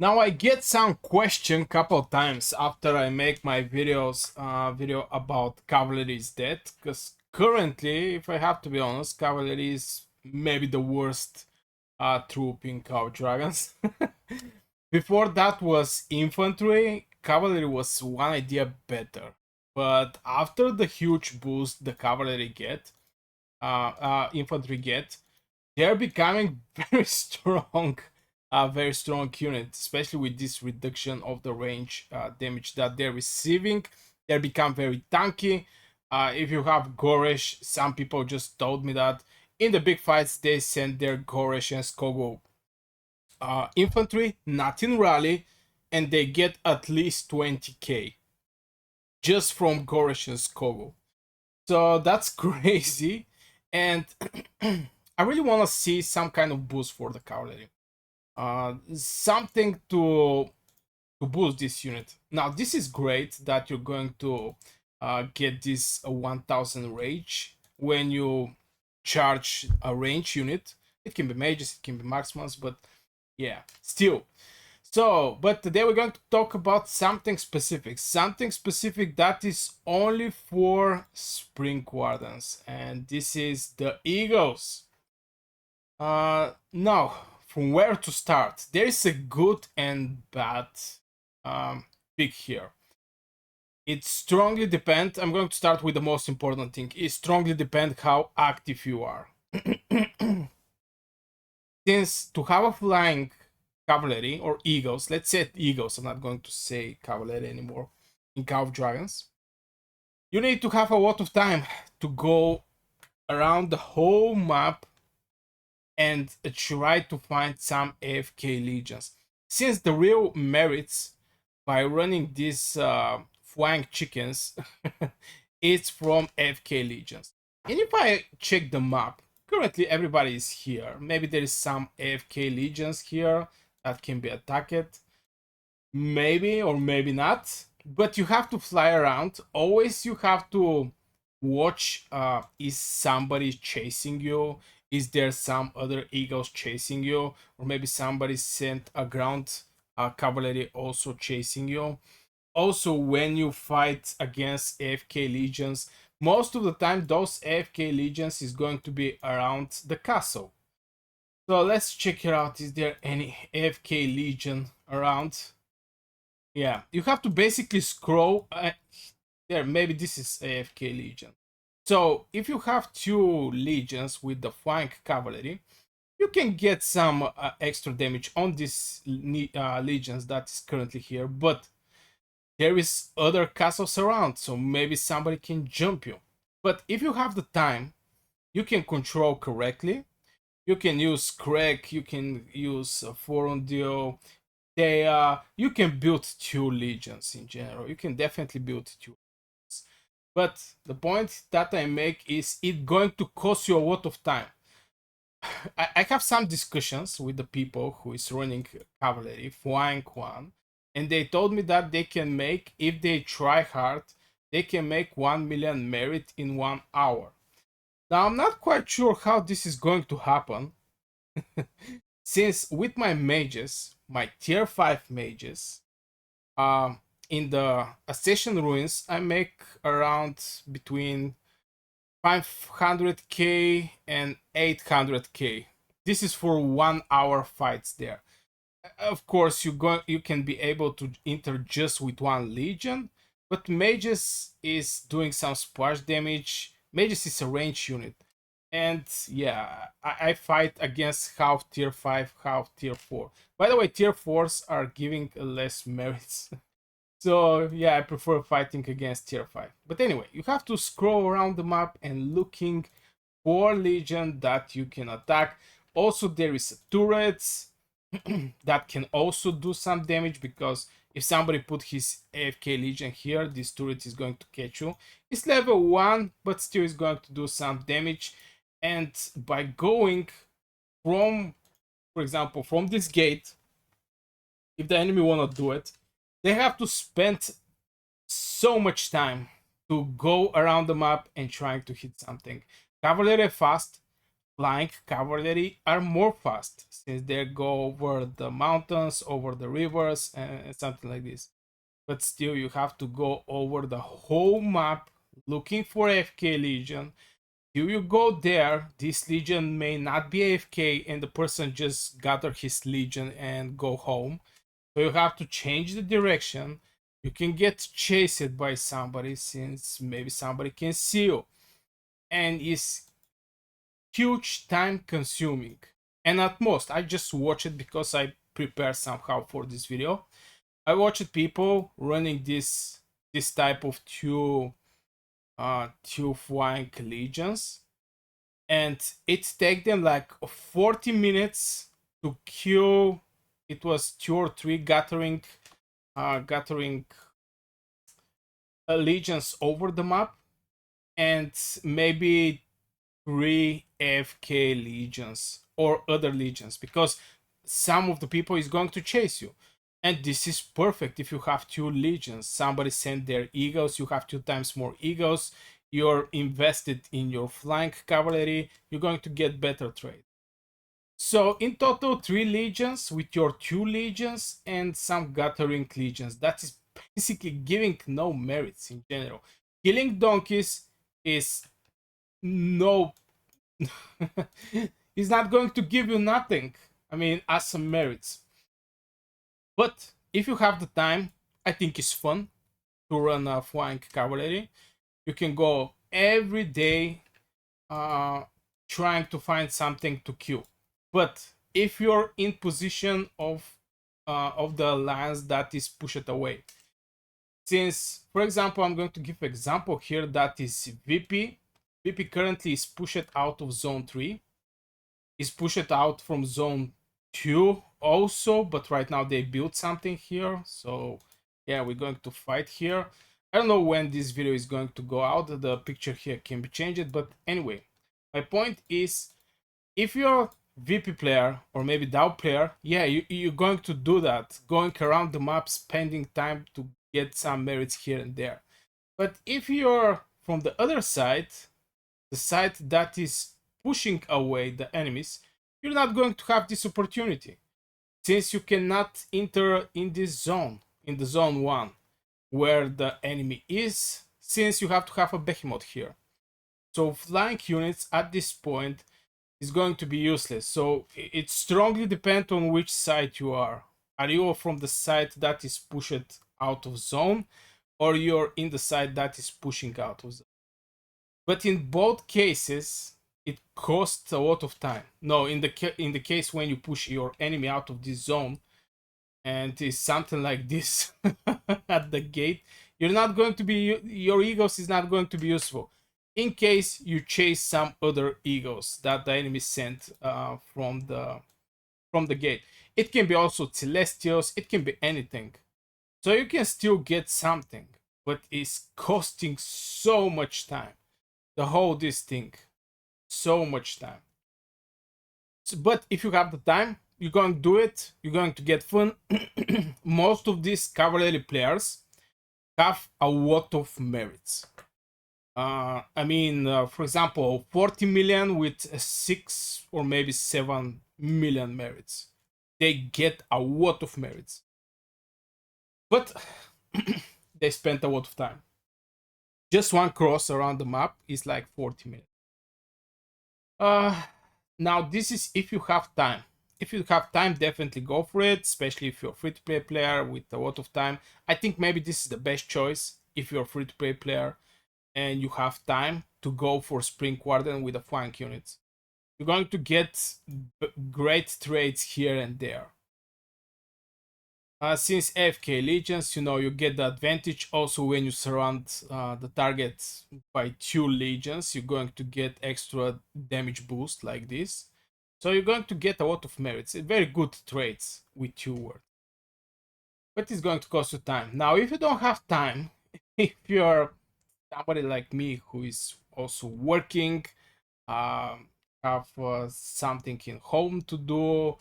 Now I get some question couple times after I make my video about cavalry is dead, because currently, if I have to be honest, cavalry is maybe the worst troop in Cow Dragons. Before that was infantry, cavalry was one idea better. But after the huge boost the cavalry get, infantry get, they're becoming very strong, a very strong unit, especially with this reduction of the range damage that they're receiving. They become very tanky. If you have Goresh, some people just told me that in the big fights they send their Goresh and Skogo infantry, not in rally, and they get at least 20k just from Goresh and Skogo. So that's crazy, and I really want to see some kind of boost for the cavalry. Something to boost this unit. Now this is great that you're going to get this 1000 rage when you charge a range unit. It can be mages, it can be marksmans, but yeah, still. So, but today we're going to talk about something specific that is only for Spring Wardens, and this is the Eagles. Now, from where to start? There is a good and bad pick here. It strongly depends. I'm going to start with the most important thing. It strongly depends how active you are. Since to have a flying cavalry or eagles, let's say eagles, I'm not going to say cavalry anymore in Cow of Dragons, you need to have a lot of time to go around the whole map and try to find some AFK legions. Since the real merits by running these flying chickens is from AFK legions. And if I check the map, currently everybody is here. Maybe there is some AFK legions here that can be attacked. Maybe or maybe not. But you have to fly around. Always you have to watch, is somebody chasing you? Is there some other eagles chasing you? Or maybe somebody sent a ground cavalry also chasing you. Also, when you fight against AFK legions, most of the time those AFK legions is going to be around the castle. So let's check it out. Is there any AFK legion around? Yeah, you have to basically scroll. There, maybe this is AFK legion. So if you have two legions with the flank cavalry, you can get some extra damage on these legions that is currently here, but there is other castles around, so maybe somebody can jump you. But if you have the time, you can control correctly. You can use Craig, you can use Forundio. You can build two legions in general. You can definitely build two. But the point that I make is it going to cost you a lot of time. I have some discussions with the people who is running cavalry, flying one, and they told me that they can make, if they try hard, they can make 1 million merit in 1 hour. Now I'm not quite sure how this is going to happen, since with my mages, my tier 5 mages, in the Ascension Ruins, I make around between 500k and 800k. This is for 1 hour fights there. Of course, you can be able to enter just with one legion, but mages is doing some splash damage. Mages is a range unit, and yeah, I fight against half tier 5, half tier 4. By the way, tier 4s are giving less merits. So yeah, I prefer fighting against tier 5. But anyway, you have to scroll around the map and looking for legion that you can attack. Also, there is turrets that can also do some damage, because if somebody put his AFK legion here, this turret is going to catch you. It's level 1, but still is going to do some damage. And by going from, for example, from this gate, if the enemy wanna do it, they have to spend so much time to go around the map and trying to hit something. Cavalry fast, flying cavalry are more fast since they go over the mountains, over the rivers, and something like this. But still, you have to go over the whole map looking for AFK Legion. Till you go there, this Legion may not be AFK and the person just gather his Legion and go home. So you have to change the direction. You can get chased by somebody since maybe somebody can see you. And it's huge time consuming. And at most, I just watch it because I prepare somehow for this video. I watched people running this type of two flying legions, and it take them like 40 minutes to kill. It was 2 or 3 gathering legions over the map, and maybe 3 AFK legions or other legions, because some of the people is going to chase you. And this is perfect if you have 2 legions. Somebody sent their eagles, you have 2 times more eagles. You're invested in your flank cavalry, you're going to get better trade. So in total, 3 legions with your 2 legions and some gathering legions. That is basically giving no merits in general. Killing donkeys is no he's not going to give you nothing. I mean, as some merits. But if you have the time, I think it's fun to run a flank cavalry. You can go every day trying to find something to kill. But if you're in position of the lands that is pushed away, since, for example, I'm going to give example here that is VP. VP currently is pushed out of zone 3, is pushed out from zone 2 also, but right now they built something here, so yeah, we're going to fight here. I don't know when this video is going to go out, the picture here can be changed, but anyway, my point is, if you're VP player or maybe DAO player, yeah, you're going to do that, going around the map, spending time to get some merits here and there. But if you're from the other side, the side that is pushing away the enemies, you're not going to have this opportunity, since you cannot enter in this zone, in the zone 1, where the enemy is, since you have to have a Behemoth here. So flying units at this point is going to be useless. So it strongly depends on which side you are. Are you from the side that is pushed out of zone, or you're in the side that is pushing out of zone? But in both cases, it costs a lot of time. No, in the case when you push your enemy out of this zone, and it's something like this at the gate, you're not going to be, your eagles is not going to be useful. In case you chase some other eagles that the enemy sent from the gate, it can be also celestials, it can be anything. So you can still get something, but it's costing so much time. The whole this thing, so much time. So, but if you have the time, you're going to do it, you're going to get fun. Most of these cavalry players have a lot of merits. I mean, for example, 40 million with 6 or maybe 7 million merits. They get a lot of merits, but they spent a lot of time. Just one cross around the map is like 40 million. Now this is if you have time. If you have time, definitely go for it, especially if you're a free-to-play player with a lot of time. I think maybe this is the best choice if you're a free-to-play player and you have time to go for Spring Warden with the flank units. You're going to get great trades here and there. Since AFK Legions, you know, you get the advantage also when you surround the target by 2 Legions, you're going to get extra damage boost like this. So you're going to get a lot of merits, very good trades with 2 words. But it's going to cost you time. Now, if you don't have time, if you're somebody like me who is also working, have something in home to do,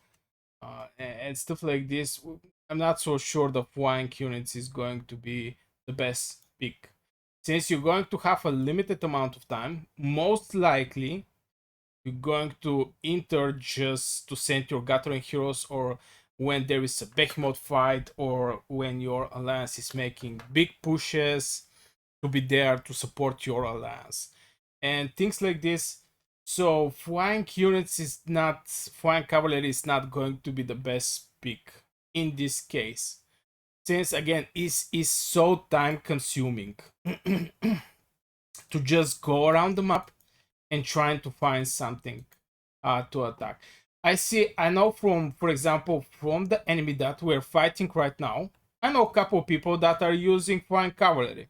and stuff like this, I'm not so sure the flank units is going to be the best pick. Since you're going to have a limited amount of time, most likely you're going to enter just to send your gathering heroes, or when there is a Behemoth fight, or when your alliance is making big pushes to be there to support your alliance and things like this. So flying cavalry is not going to be the best pick in this case, since again is so time consuming to just go around the map and trying to find something to attack. I know from, for example, from the enemy that we're fighting right now, I know a couple of people that are using flying cavalry.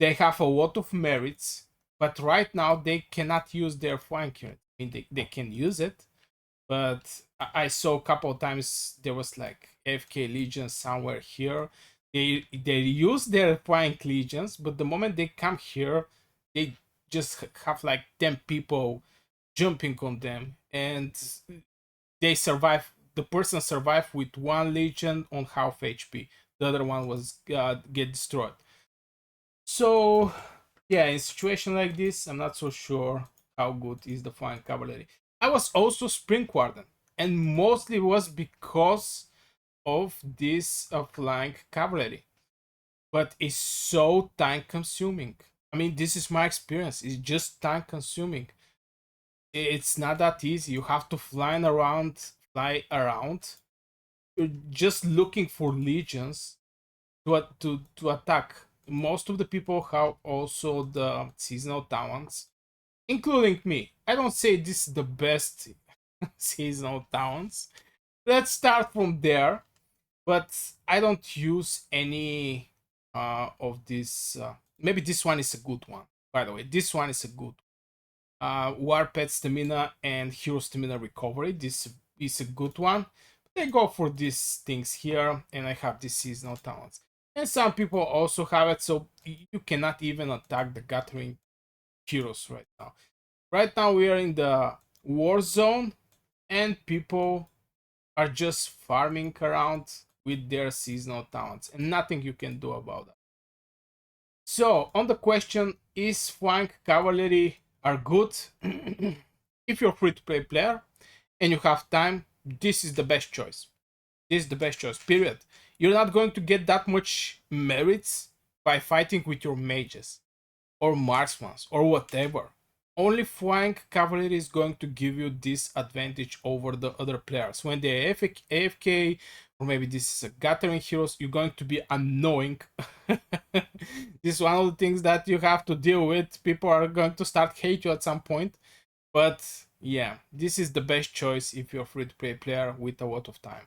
They have a lot of merits, but right now they cannot use their flying unit. I mean, they can use it, but I saw a couple of times there was like AFK Legion somewhere here. They use their flying legions, but the moment they come here, they just have like 10 people jumping on them, and they survive. The person survived with one legion on half HP. The other one was get destroyed. So yeah, in situation like this, I'm not so sure how good is the flying cavalry. I was also Spring Warden, and mostly was because of this flying cavalry. But it's so time consuming. I mean, this is my experience. It's just time consuming. It's not that easy. You have to fly around, just looking for legions to attack. Most of the people have also the seasonal talents, including me. I don't say this is the best seasonal talents. Let's start from there. But I don't use any of this. Maybe this one is a good one. By the way, this one is a good. Warped stamina and hero stamina recovery. This is a good one. They go for these things here, and I have these seasonal talents. And some people also have it, so you cannot even attack the gathering heroes right now. Right now we are in the war zone, and people are just farming around with their seasonal talents, and nothing you can do about that. So on the question, is flank cavalry are good? If you're free to play player and you have time, this is the best choice. This is the best choice, period. You're not going to get that much merits by fighting with your mages or marksmen or whatever. Only flank cavalry is going to give you this advantage over the other players. When they AFK, or maybe this is a gathering heroes, you're going to be annoying. This is one of the things that you have to deal with. People are going to start hate you at some point. But yeah, this is the best choice if you're a free to play player with a lot of time.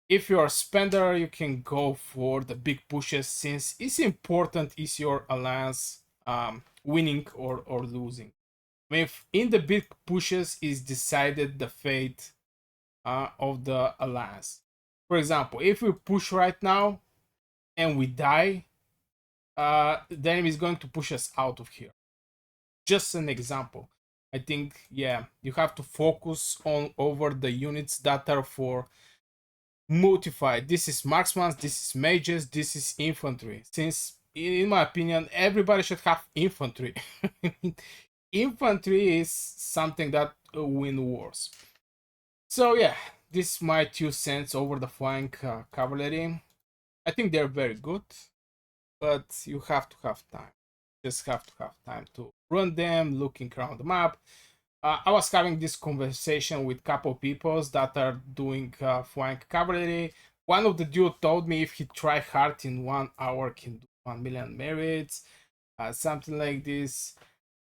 If you're a spender, you can go for the big pushes, since it's important is your alliance winning or losing. I mean, in the big pushes is decided the fate of the alliance. For example, if we push right now and we die, the enemy is going to push us out of here. Just an example. I think, yeah, you have to focus on over the units that are for multified. This is marksmen, this is mages, this is infantry. Since, in my opinion, everybody should have infantry. Infantry is something that win wars. So yeah, this is my 2 cents over the flying cavalry. I think they're very good, but you have to have time. Just have to have time to run them, looking around the map. I was having this conversation with couple people that are doing flying cavalry. One of the dude told me if he try hard in 1 hour can do 1 million merits, something like this.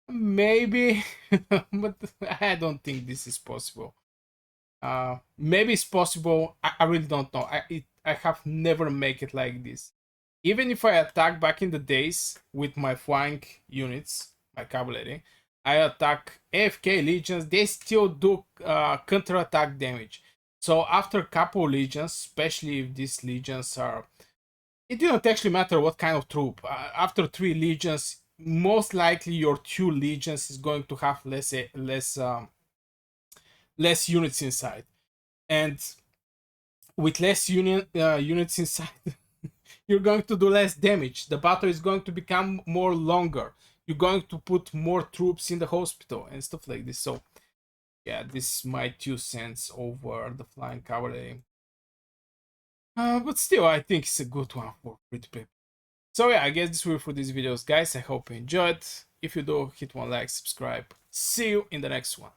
Maybe, but I don't think this is possible. Maybe it's possible. I really don't know. I have never make it like this. Even if I attack back in the days with my flying units, my cavalry, I attack AFK legions, they still do counter attack damage. So after a couple legions, especially if these legions are, it didn't actually matter what kind of troop. After 3 legions, most likely your 2 legions is going to have less units inside, and with less units inside, you're going to do less damage. The battle is going to become more longer. You're going to put more troops in the hospital and stuff like this. So yeah, this is my 2 cents over the flying cavalry. But still, I think it's a good one for free to play. So yeah, I guess this will for these videos, guys. I hope you enjoyed. If you do, hit one like, subscribe. See you in the next one.